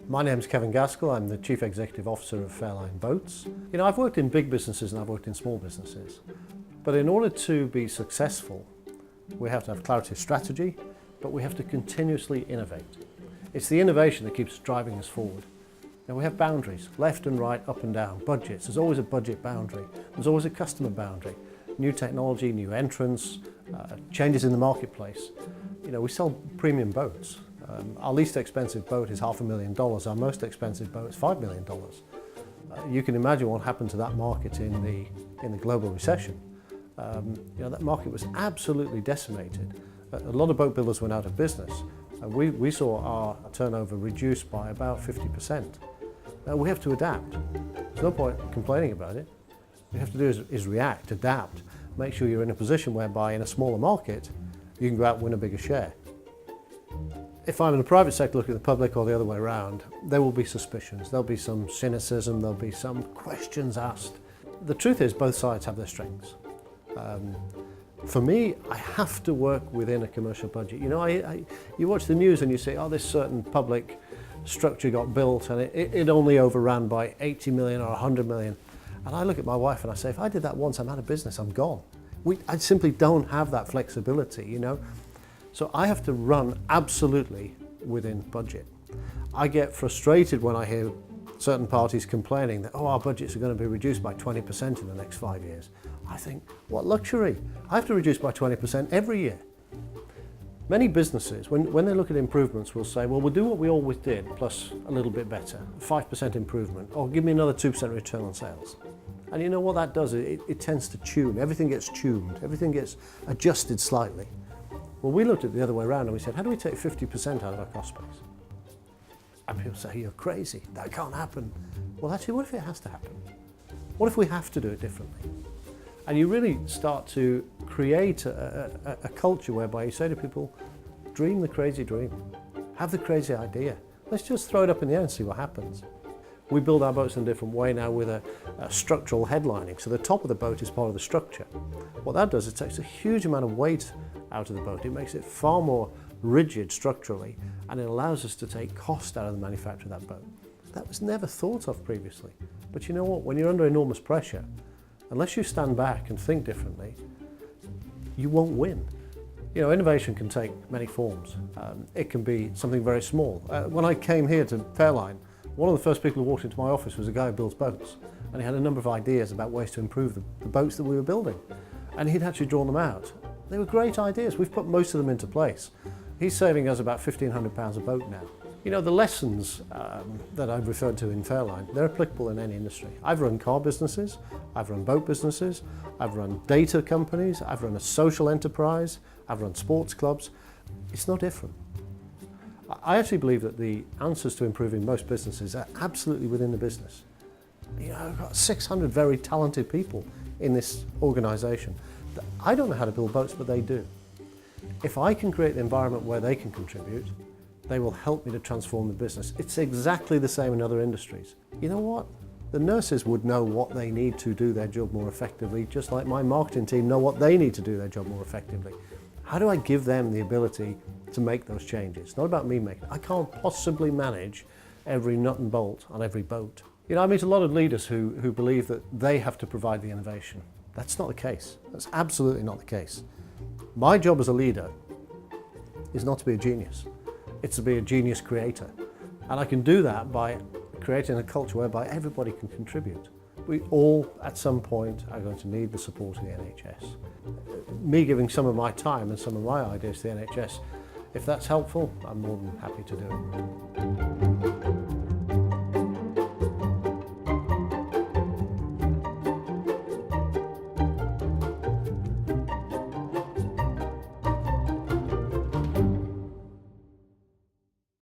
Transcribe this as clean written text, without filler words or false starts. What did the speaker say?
My name's Kevin Gaskell. I'm the Chief Executive Officer of Fairline Boats. I've worked in big businesses and I've worked in small businesses. But in order to be successful, we have to have clarity of strategy, but we have to continuously innovate. It's the innovation that keeps driving us forward. Now we have boundaries, left and right, up and down, budgets. There's always a budget boundary. There's always a customer boundary. New technology, new entrants, changes in the marketplace. We sell premium boats. Our least expensive boat is $500,000. Our most expensive boat is $5 million. You can imagine what happened to that market in the global recession. That market was absolutely decimated. A lot of boat builders went out of business. And we saw our turnover reduced by about 50%. Now we have to adapt. There's no point complaining about it. What you have to do is react, adapt, make sure you're in a position whereby in a smaller market, you can go out and win a bigger share. If I'm in the private sector looking at the public or the other way around, there will be suspicions, there'll be some cynicism, there'll be some questions asked. The truth is both sides have their strengths. For me, I have to work within a commercial budget. You watch the news and you say, oh, this certain public structure got built and it only overran by 80 million or 100 million. And I look at my wife and I say, if I did that once, I'm out of business, I'm gone. I simply don't have that flexibility, So I have to run absolutely within budget. I get frustrated when I hear certain parties complaining that, our budgets are going to be reduced by 20% in the next 5 years. I think, what luxury? I have to reduce by 20% every year. Many businesses, when they look at improvements, will say, well, we'll do what we always did, plus a little bit better, 5% improvement, or give me another 2% return on sales. And you know what that does? It tends to tune. Everything gets tuned. Everything gets adjusted slightly. Well, we looked at it the other way around and we said, how do we take 50% out of our cost base? And people say, you're crazy. That can't happen. Well, actually, what if it has to happen? What if we have to do it differently? And you really start to create a culture whereby you say to people, dream the crazy dream. Have the crazy idea. Let's just throw it up in the air and see what happens. We build our boats in a different way now with a structural headlining. So the top of the boat is part of the structure. What that does, it takes a huge amount of weight out of the boat. It makes it far more rigid structurally, and it allows us to take cost out of the manufacture of that boat. That was never thought of previously. But you know what? When you're under enormous pressure, unless you stand back and think differently, you won't win. Innovation can take many forms. It can be something very small. When I came here to Fairline, one of the first people who walked into my office was a guy who builds boats, and he had a number of ideas about ways to improve the boats that we were building. And he'd actually drawn them out. They were great ideas. We've put most of them into place. He's saving us about £1,500 a boat now. The lessons that I've referred to in Fairline, they're applicable in any industry. I've run car businesses, I've run boat businesses, I've run data companies, I've run a social enterprise, I've run sports clubs. It's no different. I actually believe that the answers to improving most businesses are absolutely within the business. I've got 600 very talented people in this organisation. I don't know how to build boats, but they do. If I can create an environment where they can contribute, they will help me to transform the business. It's exactly the same in other industries. You know what? The nurses would know what they need to do their job more effectively, just like my marketing team know what they need to do their job more effectively. How do I give them the ability to make those changes? It's not about me making it. I can't possibly manage every nut and bolt on every boat. I meet a lot of leaders who believe that they have to provide the innovation. That's not the case. That's absolutely not the case. My job as a leader is not to be a genius. It's to be a genius creator. And I can do that by creating a culture whereby everybody can contribute. We all, at some point, are going to need the support of the NHS. Me giving some of my time and some of my ideas to the NHS, if that's helpful, I'm more than happy to do it.